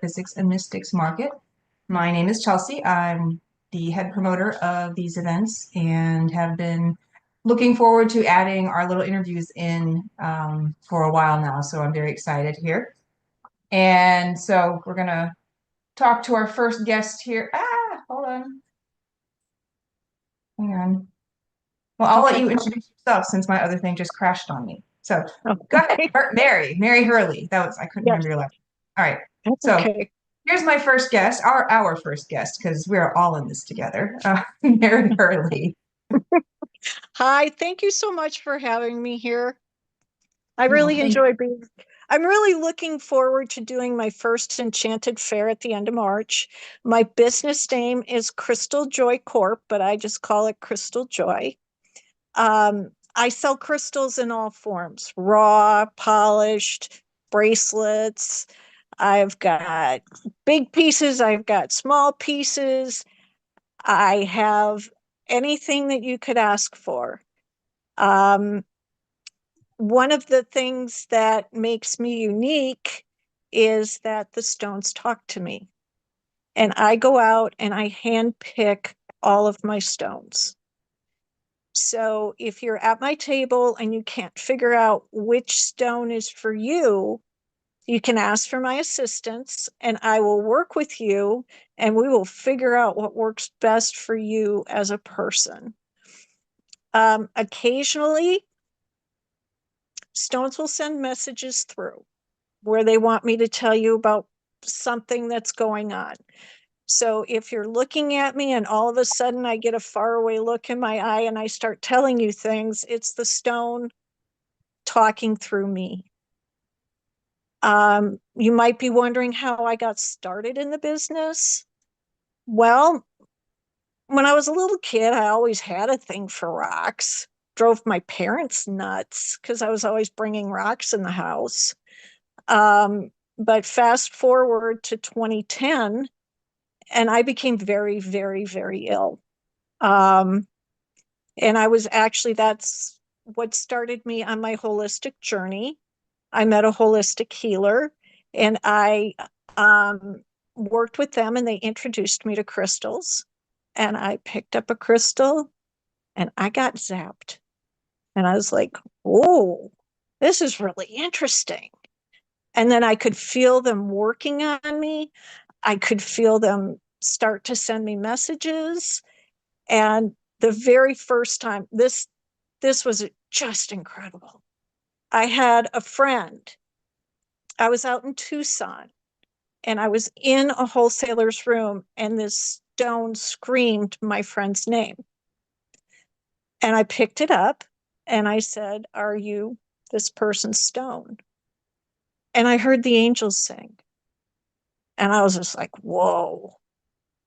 Metaphysics and Mystics Market. My name is Chelsea. I'm the head promoter of these events and have been looking forward to adding our little interviews in for a while now. So I'm very excited here. And so we're going to talk to our first guest here. Hold on. Hang on. Well, I'll let Okay. you introduce yourself since my other thing just crashed on me. So go ahead, Okay. Mary Hurley. I couldn't Yes, remember your last name. All right. that's So okay. here's my first guest, our first guest, because we're all in this together. Mary Hurley. Hi, thank you so much for having me here. I Well, really enjoy being. I'm really looking forward to doing my first Enchanted fair at the end of March. My business name is Crystal Joy Corp, but I just call it Crystal Joy. I sell crystals in all forms, raw, polished, bracelets. I've got big pieces, I've got small pieces. I have anything that you could ask for. Um, One of the things that makes me unique is that the stones talk to me. And I go out and I hand pick all of my stones. So if you're at my table and you can't figure out which stone is for you, you can ask for my assistance and I will work with you and we will figure out what works best for you as a person. Occasionally, stones will send messages through where they want me to tell you about something that's going on. So if you're looking at me and all of a sudden I get a faraway look in my eye and I start telling you things, it's the stone talking through me. You might be wondering how I got started in the business. Well, when I was a little kid, I always had a thing for rocks. Drove my parents nuts because I was always bringing rocks in the house. But fast forward to 2010, and I became very, very, very ill. Um, and I was actually, that's what started me on my holistic journey. I met a holistic healer and I worked with them and they introduced me to crystals. And I picked up a crystal and I got zapped. And I was like, oh, this is really interesting. And then I could feel them working on me. I could feel them start to send me messages. And the very first time, this was just incredible. I had a friend. I was out in Tucson and I was in a wholesaler's room and this stone screamed my friend's name. And I picked it up and I said, "Are you this person's stone?" And I heard the angels sing. And I was just like, whoa.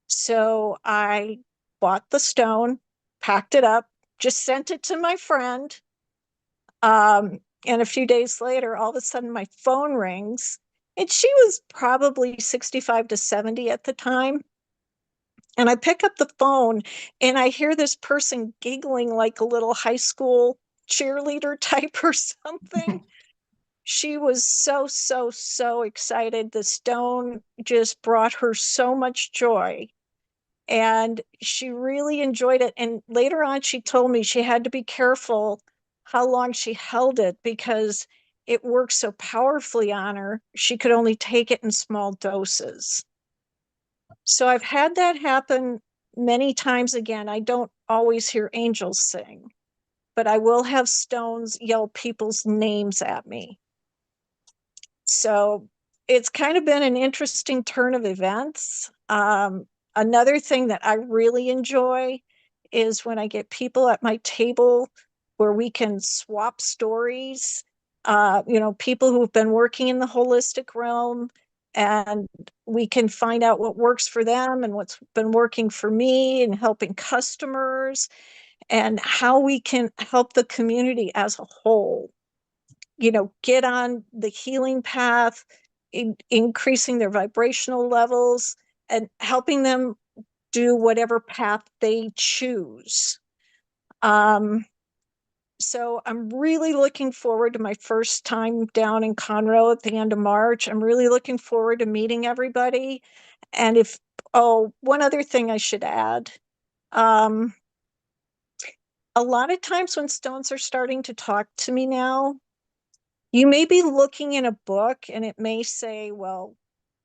So I bought the stone, packed it up, just sent it to my friend. And a few days later, all of a sudden my phone rings. And she was probably 65 to 70 at the time. And I pick up the phone and I hear this person giggling like a little high school cheerleader type or something. She was so, so, so excited. The stone just brought her so much joy. And she really enjoyed it. And later on, she told me she had to be careful how long she held it because it worked so powerfully on her. She could only take it in small doses. So I've had that happen many times again. I don't always hear angels sing, but I will have stones yell people's names at me. So it's kind of been an interesting turn of events. Another thing that I really enjoy is when I get people at my table where we can swap stories. People who've been working in the holistic realm, and we can find out what works for them and what's been working for me and helping customers and how we can help the community as a whole get on the healing path, increasing their vibrational levels and helping them do whatever path they choose. Um, So I'm really looking forward to my first time down in Conroe at the end of March. I'm really looking forward to meeting everybody. And if, oh, one other thing I should add. Um, a lot of times when stones are starting to talk to me now, you may be looking in a book and it may say, well,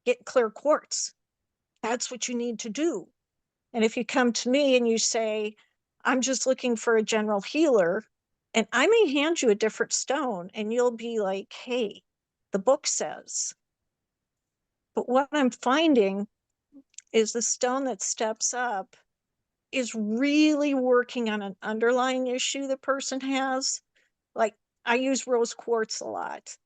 get clear quartz. That's what you need to do. And if you come to me and you say, I'm just looking for a general healer, and I may hand you a different stone and you'll be like, hey, the book says. But what I'm finding is the stone that steps up is really working on an underlying issue the person has. Like I use rose quartz a lot.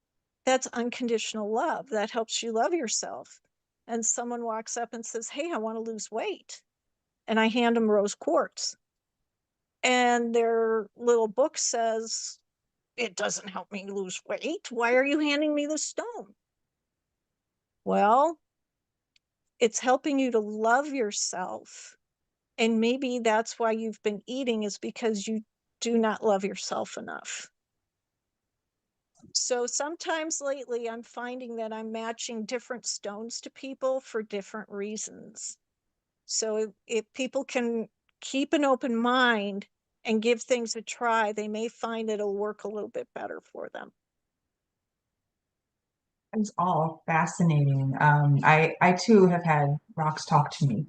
That's unconditional love. That helps you love yourself. And someone walks up and says, hey, I want to lose weight. And I hand them rose quartz. And their little book says, it doesn't help me lose weight. Why are you handing me the stone? Well, it's helping you to love yourself. And maybe that's why you've been eating, is because you do not love yourself enough. So sometimes lately, I'm finding that I'm matching different stones to people for different reasons. So if people can keep an open mind and give things a try, they may find it'll work a little bit better for them. It's all fascinating. I too have had rocks talk to me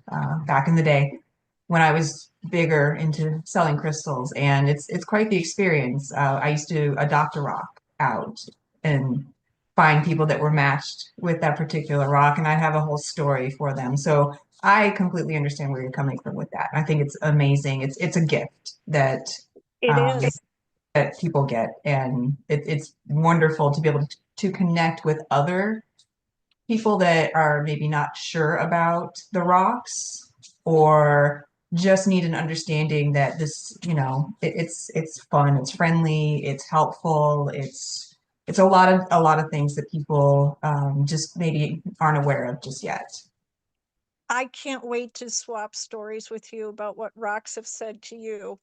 back in the day when I was bigger into selling crystals, and it's quite the experience. I used to adopt a rock out and find people that were matched with that particular rock, and I'd have a whole story for them. So I completely understand where you're coming from with that. I think it's amazing. It's a gift that It um, is. that people get, and it's wonderful to be able to connect with other people that are maybe not sure about the rocks or just need an understanding that this, it's fun, it's friendly, it's helpful, it's a lot of things that people just maybe aren't aware of just yet. I can't wait to swap stories with you about what rocks have said to you.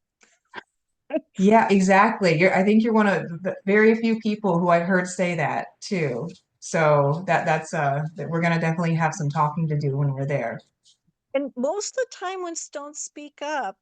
Yeah, exactly. I think you're one of the very few people who I've heard say that too. So that we're gonna definitely have some talking to do when we're there. And most of the time when stones speak up,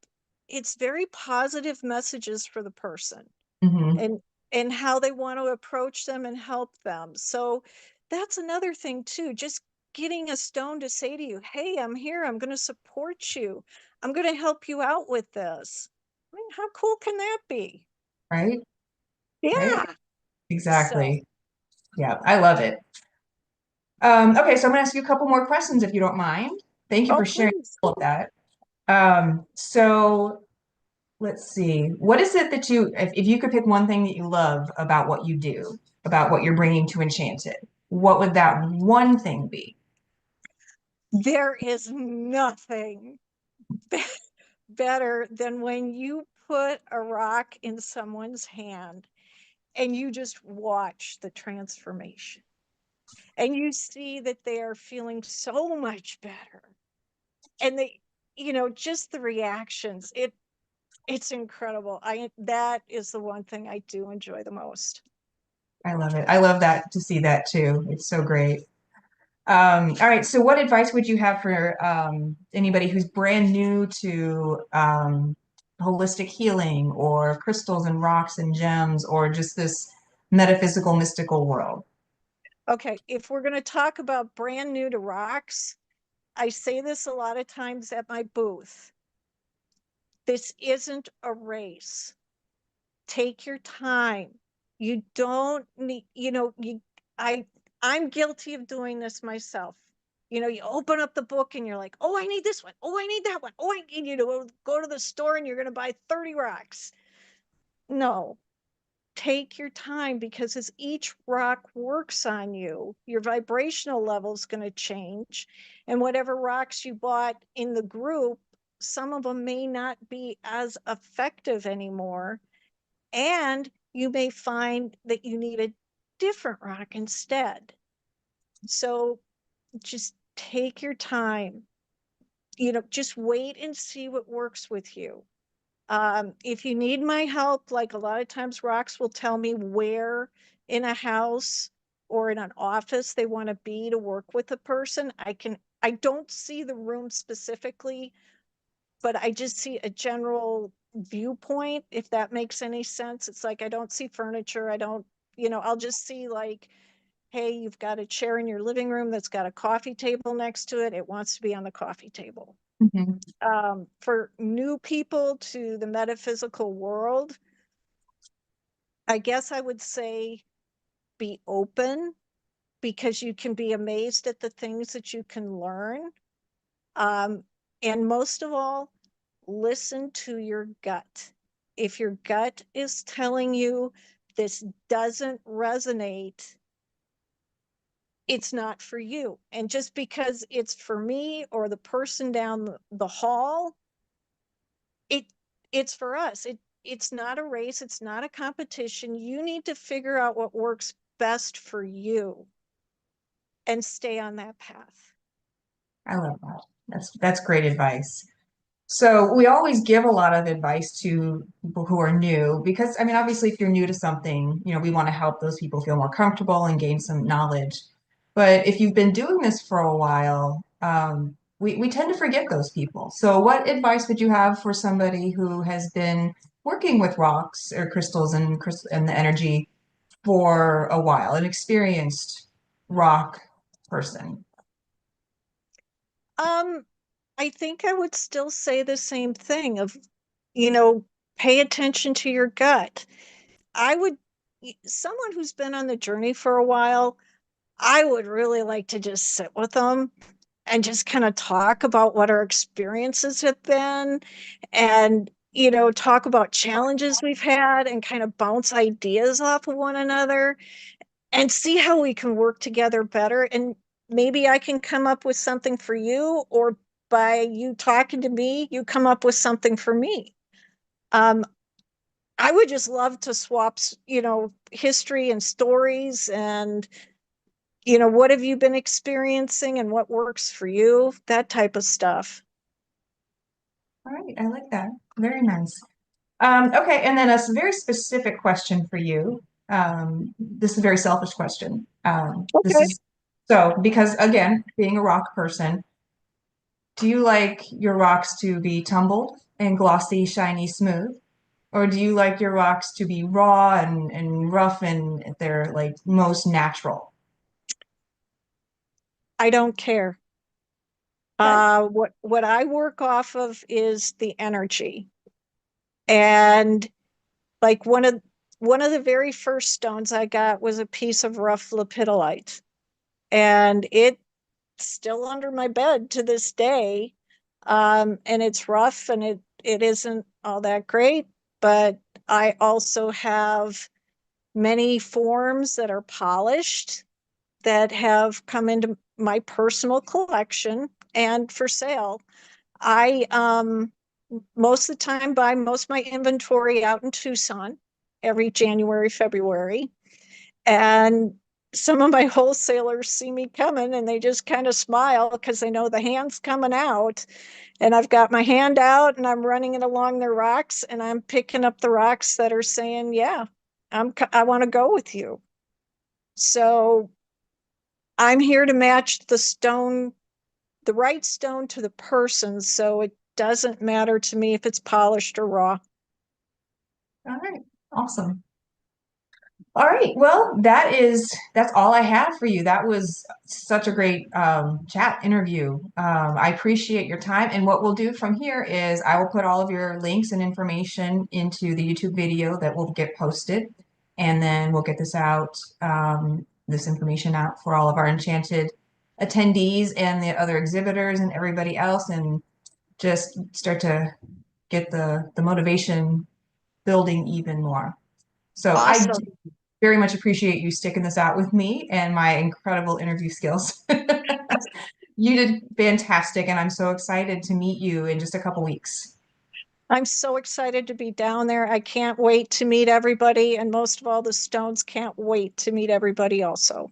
it's very positive messages for the person, Hmm. and how they want to approach them and help them. So that's another thing too, just getting a stone to say to you, hey, I'm here, I'm going to support you, I'm going to help you out with this. I mean, how cool can that be? Right? Right? Yeah. So, Exactly. Yeah, I love it. Okay, so I'm gonna ask you a couple more questions if you don't mind. Thank you oh for sharing please. all of that. So let's see. What is it that if you could pick one thing that you love about what you do, about what you're bringing to Enchanted, what would that one thing be? There is nothing better than when you put a rock in someone's hand and you just watch the transformation and you see that they are feeling so much better, and they, just the reactions, it's incredible. I That is the one thing I do enjoy the most. I love it. I love that to see that too. It's so great. All right, so what advice would you have for anybody who's brand new to holistic healing or crystals and rocks and gems or just this metaphysical, mystical world? Okay, if we're going to talk about brand new to rocks, I say this a lot of times at my booth. This isn't a race. Take your time. You don't need, I I'm guilty of doing this myself. You open up the book and you're like, oh, I need this one. Oh, I need that one. Oh, I need you to go to the store and you're going to buy 30 rocks. No, take your time, because as each rock works on you, your vibrational level is going to change. And whatever rocks you bought in the group, some of them may not be as effective anymore, and you may find that you need a different rock instead. So just take your time, just wait and see what works with you. If you need my help, like a lot of times rocks will tell me where in a house or in an office they want to be to work with a person. I don't see the room specifically, but I just see a general viewpoint, if that makes any sense. It's like I don't see furniture. I don't, I'll just see like, hey, you've got a chair in your living room that's got a coffee table next to it. It wants to be on the coffee table. Mhm. For new people to the metaphysical world, I guess I would say be open, because you can be amazed at the things that you can learn. Um, and most of all, listen to your gut. If your gut is telling you this doesn't resonate, it's not for you. And just because it's for me or the person down the hall, it it's for us. It's not a race, it's not a competition. You need to figure out what works best for you and stay on that path. I love that. That's great advice. So we always give a lot of advice to people who are new because, I mean, obviously, if you're new to something, we want to help those people feel more comfortable and gain some knowledge. But if you've been doing this for a while, we tend to forget those people. So what advice would you have for somebody who has been working with rocks or crystals and the energy for a while, an experienced rock person? um I think I would still say the same thing of, you know, pay attention to your gut. I would, someone who's been on the journey for a while, I would really like to just sit with them and just kind of talk about what our experiences have been, and, talk about challenges we've had and kind of bounce ideas off of one another and see how we can work together better. And maybe I can come up with something for you, or by you talking to me, you come up with something for me. Um, I would just love to swap, history and stories, and, what have you been experiencing and what works for you, that type of stuff. All right, I like that. Very nice. Okay, and then a very specific question for you. This is a very selfish question. This Okay. is so because again, being a rock person, do you like your rocks to be tumbled and glossy, shiny, smooth? Or do you like your rocks to be raw and rough and they're like most natural? I don't care. Okay. What I work off of is the energy. And like one of the very first stones I got was a piece of rough lepidolite, and it's still under my bed to this day. And it's rough, and it isn't all that great, but I also have many forms that are polished that have come into my personal collection and for sale. I most of the time buy most of my inventory out in Tucson every January, February. And some of my wholesalers see me coming and they just kind of smile because they know the hand's coming out. And I've got my hand out and I'm running it along the rocks and I'm picking up the rocks that are saying, yeah, I want to go with you. So I'm here to match the right stone to the person. So it doesn't matter to me if it's polished or raw. All right. Awesome. All right. Well, that's all I have for you. That was such a great chat interview. I appreciate your time. And what we'll do from here is I will put all of your links and information into the YouTube video that will get posted, and then we'll get this information out for all of our Enchanted attendees and the other exhibitors and everybody else, and just start to get the motivation building even more. So I Awesome. very much appreciate you sticking this out with me and my incredible interview skills. You did fantastic, and I'm so excited to meet you in just a couple weeks. I'm so excited to be down there. I can't wait to meet everybody. And most of all, the Stones can't wait to meet everybody also.